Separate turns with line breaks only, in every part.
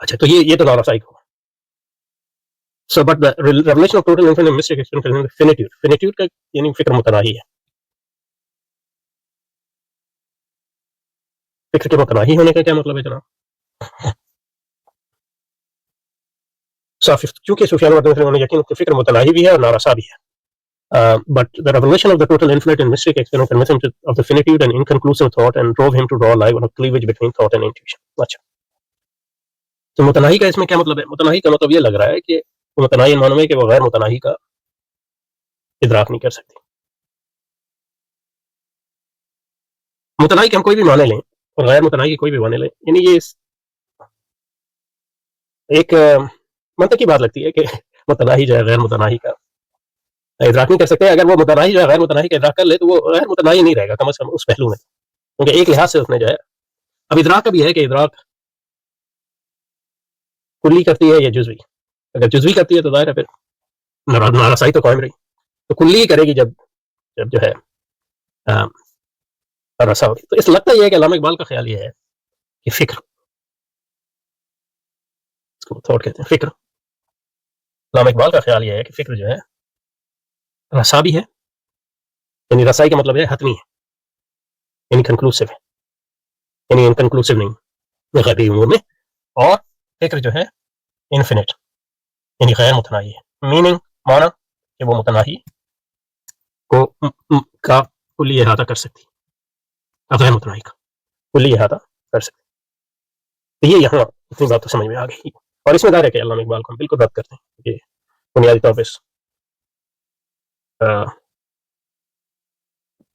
اچھا تو یہ تو ناراسائی ہوگا. So, but the revelation of total infinite mystic experience finitude. Finitude کا یعنی فکر متناہی ہے. فکر کے متناہی ہونے کا کیا مطلب ہے جناب؟ چونکہ سفیان انہوں نے یقین کہ فکر متناہی بھی ہے اور نارسا بھی ہے. But the revelation of the total infinite and mystic experience convinced him of the finitude and inconclusive thought and drove him to draw a line on a cleavage between thought and intuition. اچھا تو متناہی کا اس میں کیا مطلب ہے؟ متناہی کا مطلب یہ لگ رہا ہے کہ متناہی معنوں میں کہ وہ غیر متناہی کا ادراک نہیں کر سکتی. متناہی کے ہم کوئی بھی معنی لیں اور غیر متناہی کی کوئی بھی معنی لیں، یعنی یہ ایک منطقی بات لگتی ہے کہ متناہی جو ہے غیر متناہی کا ادراک نہیں کر سکتے. اگر وہ متناہی جو ہے غیر متناہی کا ادراک کر لے تو وہ غیر متناہی نہیں رہے گا کم از کم اس پہلو میں، کیونکہ ایک لحاظ سے اس نے جو ہے اب ادراک کا بھی ہے کہ ادراک کلی کرتی ہے یا جزوی. اگر جزوی کرتی ہے تو ظاہر ہے پھر نارسائی تو قائم رہی، تو کلی ہی کرے گی جب جو ہے رسا ہوگی. تو اس لگتا یہ ہے کہ علامہ اقبال کا خیال یہ ہے کہ فکر، اس کو تھوٹ کہتے ہیں فکر، علامہ اقبال کا خیال یہ ہے کہ فکر جو ہے رسا بھی ہے، یعنی رسائی کا مطلب ہے حتمی ہے، یعنی کنکلوسیو ہے، یعنی انکنکلوسیو نہیں غیبی امور میں. اور فکر جو ہے انفینٹ یعنی غیر متناہی ہے. میننگ مانا کہ وہ متناہی کو کا کلی احاطہ کر سکتی، غیر متناہی کا کلی احاطہ کر سکتی. تو یہ یہاں اتنی بات تو سمجھ میں آ گئی، اور اس میں ظاہر ہے کہ علامہ اقبال کو ہم بالکل رد کرتے ہیں کہ بنیادی طور پہ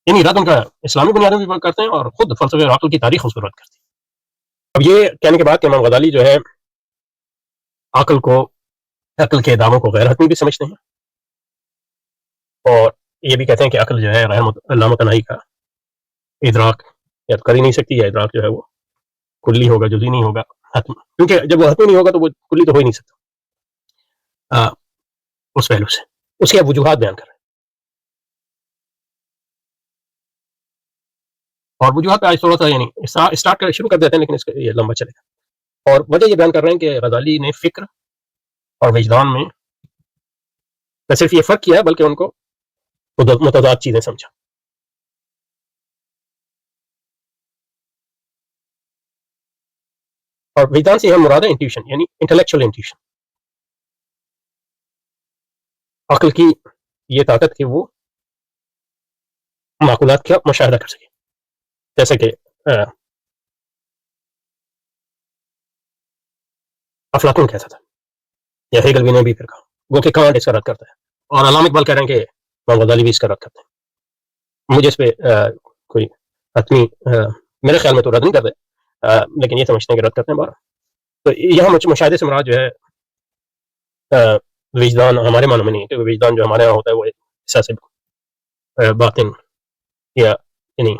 یعنی رد ان کا اسلامی بنیادوں بھی کرتے ہیں اور خود فلسفہ عقل کی تاریخ اس کو رد کرتی ہے. اب یہ کہنے کے بعد کہ امام غزالی جو ہے عقل کے دعووں کو غیر حتمی بھی سمجھتے ہیں، اور یہ بھی کہتے ہیں کہ عقل جو ہے غیر لامتناہی کا ادراک یا تو کر ہی نہیں سکتی، یا ادراک جو ہے وہ کلی ہوگا، جزوی نہیں ہوگا، حتمی. کیونکہ جب وہ حتمی نہیں ہوگا تو وہ کلی تو ہو ہی نہیں سکتا. اس پہلو سے اس کی اب وجوہات بیان کر رہے ہیں، اور وجوہات پہ آج تھوڑا سا یعنی اسٹارٹ کر شروع کر دیتے ہیں، لیکن اس کا یہ لمبا چلے گا. اور وجہ یہ بیان کر رہے ہیں کہ غزالی نے فکر اور وجدان میں نہ صرف یہ فرق کیا بلکہ ان کو متضاد چیزیں سمجھا. اور وجدان سے ہم مراد ہے انٹیوشن، یعنی انٹلیکچوئل انٹیوشن، عقل کی یہ طاقت کہ وہ معقولات کا مشاہدہ کر سکے، جیسا کہ افلاطون کہتا تھا یا ہیگل بھی نے بھی پھر کہا، وہ کہ کانٹ اس کا رد کرتا ہے، اور علامہ اقبال کہہ رہے ہیں کہ امام غزالی بھی اس کا رد کرتے ہیں. مجھے اس پہ کوئی حتمی میرے خیال میں تو رد نہیں کرتے، لیکن یہ سمجھتے ہیں کہ رد کرتے ہیں بارہ. تو یہاں مشاہدے سے مراد جو ہے وجدان ہمارے معنی میں نہیں ہے، کہ وجدان جو ہمارے یہاں ہوتا ہے وہ ایسا سے باطن یا یعنی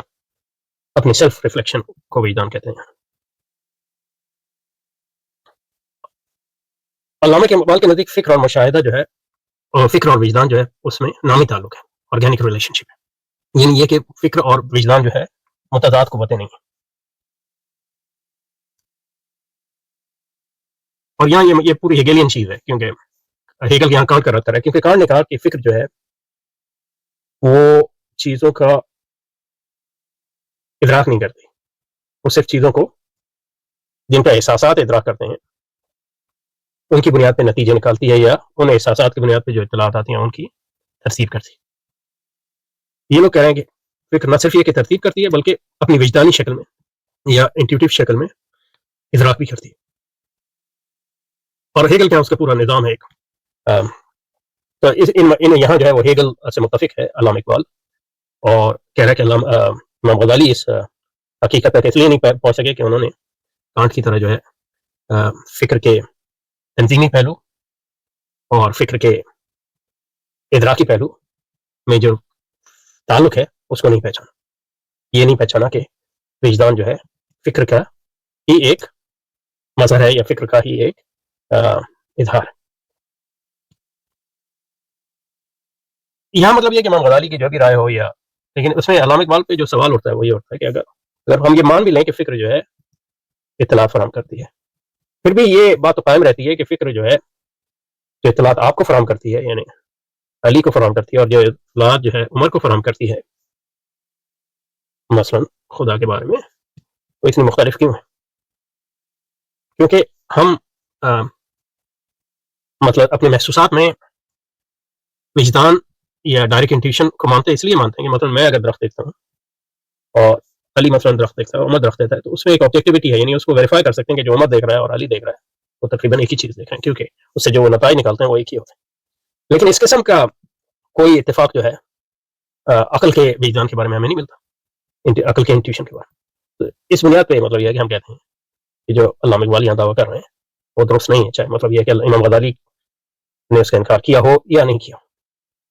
اپنی سیلف ریفلیکشن کو وجدان کہتے ہیں. علامہ اقبال کے نزدیک فکر اور مشاہدہ جو ہے، فکر اور وجدان جو ہے اس میں نامی تعلق ہے، آرگینک ریلیشن شپ ہے. یعنی یہ کہ فکر اور وجدان جو ہے متضاد قوتیں نہیں ہیں. اور یہاں یہ پوری ہیگلیان چیز ہے، کیونکہ ہیگل یہاں کانٹ کا رد کر رہا ہے، کیونکہ کانٹ نے کہا کہ فکر جو ہے وہ چیزوں کا ادراک نہیں کرتی، وہ صرف چیزوں کو جن کا احساسات ادراک کرتے ہیں ان کی بنیاد پہ نتیجے نکالتی ہے، یا ان احساسات کی بنیاد پہ جو اطلاعات آتی ہیں ان کی ترتیب کرتی ہے. یہ لوگ کہہ رہے ہیں کہ فکر نہ صرف یہ کہ ترتیب کرتی ہے بلکہ اپنی وجدانی شکل میں یا انٹیوٹیو شکل میں ادراک بھی کرتی ہے. اور ہیگل کا اس کا پورا نظام ہے ایک. تو یہاں جو ہے وہ ہیگل سے متفق ہے علامہ اقبال، اور کہہ رہا ہے کہ امام غزالی اس حقیقت تک اس لیے نہیں پہنچ سکے کہ انہوں نے کانٹ کی طرح جو ہے فکر کے تنظیمی پہلو اور فکر کے ادراکی پہلو میں جو تعلق ہے اس کو نہیں پہچانا. یہ نہیں پہچانا کہ وجدان جو ہے فکر کا ہی ایک مظہر ہے یا فکر کا ہی ایک اظہار ہے. یہاں مطلب یہ کہ امام غزالی کی جو بھی رائے ہو، یا لیکن اس میں علامہ اقبال پہ جو سوال اٹھتا ہے وہ یہ اٹھتا ہے کہ اگر ہم یہ مان بھی لیں کہ فکر جو ہے اطلاع فراہم کرتی ہے، پھر بھی یہ بات تو قائم رہتی ہے کہ فکر جو ہے جو اطلاعات آپ کو فراہم کرتی ہے یعنی علی کو فراہم کرتی ہے اور جو اطلاعات جو ہے عمر کو فراہم کرتی ہے مثلا خدا کے بارے میں وہ اتنی مختلف کیوں ہے؟ کیونکہ ہم مطلب اپنے محسوسات میں وجدان یا ڈائریکٹ انٹیویشن کو مانتے اس لیے مانتے ہیں کہ مثلا میں اگر درخت دیکھتا ہوں اور علی مثلا درخت دیکھتا ہے عمر درخت دیکھتا ہے تو اس میں ایک آبجیکٹیوٹی ہے یعنی اس کو ویریفائی کر سکتے ہیں کہ جو عمر دیکھ رہا ہے اور علی دیکھ رہا ہے وہ تقریباً ایک ہی چیز دیکھ رہے ہیں کیونکہ اس سے جو وہ نتائج نکالتے ہیں وہ ایک ہی ہوتے ہیں. لیکن اس قسم کا کوئی اتفاق جو ہے عقل کے وجدان کے بارے میں ہمیں نہیں ملتا عقل کے انٹیویشن کے بارے میں. اس بنیاد پہ مطلب یہ ہے کہ ہم کہتے ہیں کہ جو علامہ اقبال یہاں دعویٰ کر رہے ہیں وہ درست نہیں ہے چاہے مطلب یہ کہ امام غزالی نے اس کا انکار کیا ہو یا نہیں کیا ہو.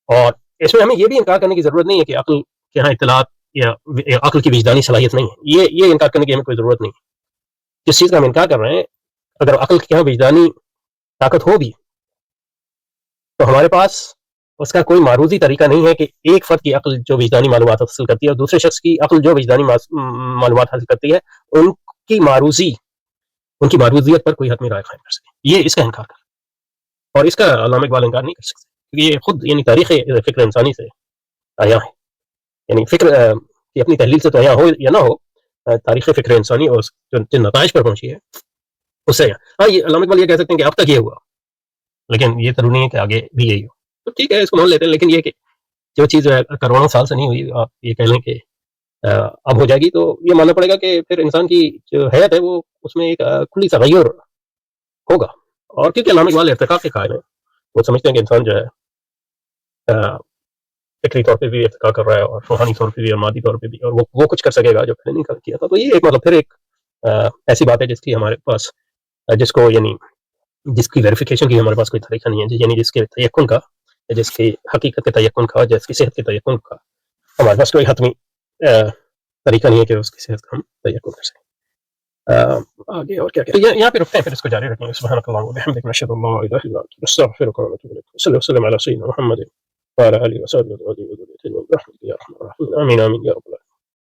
اور اس میں ہمیں یہ بھی انکار کرنے کی ضرورت نہیں ہے کہ عقل کے یہاں اطلاعات یا عقل کی وجدانی صلاحیت نہیں ہے. یہ انکار کرنے کی ہمیں کوئی ضرورت نہیں ہے. جس چیز کا ہم انکار کر رہے ہیں اگر عقل کے یہاں وجدانی طاقت ہو بھی تو ہمارے پاس اس کا کوئی معروضی طریقہ نہیں ہے کہ ایک فرد کی عقل جو وجدانی معلومات حاصل کرتی ہے اور دوسرے شخص کی عقل جو وجدانی معلومات حاصل کرتی ہے ان کی معروضیت پر کوئی حتمی رائے قائم کر سکے. یہ اس کا انکار کر اور اس کا علامہ اقبال انکار نہیں کر سکتے کیونکہ یہ خود یعنی تاریخ فکر انسانی سے آیا ہے. یعنی فکر کی اپنی تحلیل سے تو آیا ہو یا نہ ہو تاریخ فکر انسانی اور جو نتائج پر پہنچی ہے اس سے ہاں یہ علامہ اقبال یہ کہہ سکتے ہیں کہ اب تک یہ ہوا لیکن یہ ضروری نہیں ہے کہ آگے بھی یہی ہو. تو ٹھیک ہے اس کو مان لیتے ہیں لیکن یہ کہ جو چیز کروڑوں سال سے نہیں ہوئی آپ یہ کہہ لیں کہ اب ہو جائے گی تو یہ ماننا پڑے گا کہ پھر انسان کی جو حیات ہے وہ اس میں ایک کھلی تغیر ہوگا. اور کیونکہ علامہ اقبال ارتقاء کے قائل ہیں وہ سمجھتے ہیں کہ انسان جو ہے فکری طور پہ بھی ارتقاء کر رہا ہے اور روحانی طور پہ بھی اور مادی طور پہ بھی اور وہ کچھ کر سکے گا جو پہلے نہیں کیا تھا. تو یہ ایک مطلب پھر ایک ایسی بات ہے جس کی ہمارے پاس جس کو یعنی جس کی ویریفیکیشن کی ہمارے پاس کوئی طریقہ نہیں ہے یعنی جس کے تیقن کا جس کی حقیقت کے تیقن کا جس کی صحت کے تیقن کا ہمارے پاس کوئی حتمی طریقہ نہیں ہے کہ اس کی صحت کا ہم تیقن کر سکیں. آگے اور کیا یہاں پہ رکھتے ہیں پھر اس کو جاری رکھیں گے. سبحانک اللہم وبحمدک نشہد ان لا الہ الا انت نستغفرک ونتوب الیک. صلی اللہ وسلم علی سیدنا محمد وعلى آله وصحبه وسلم برحمتك يا ارحم الراحمين. آمين آمين يا رب العالمين.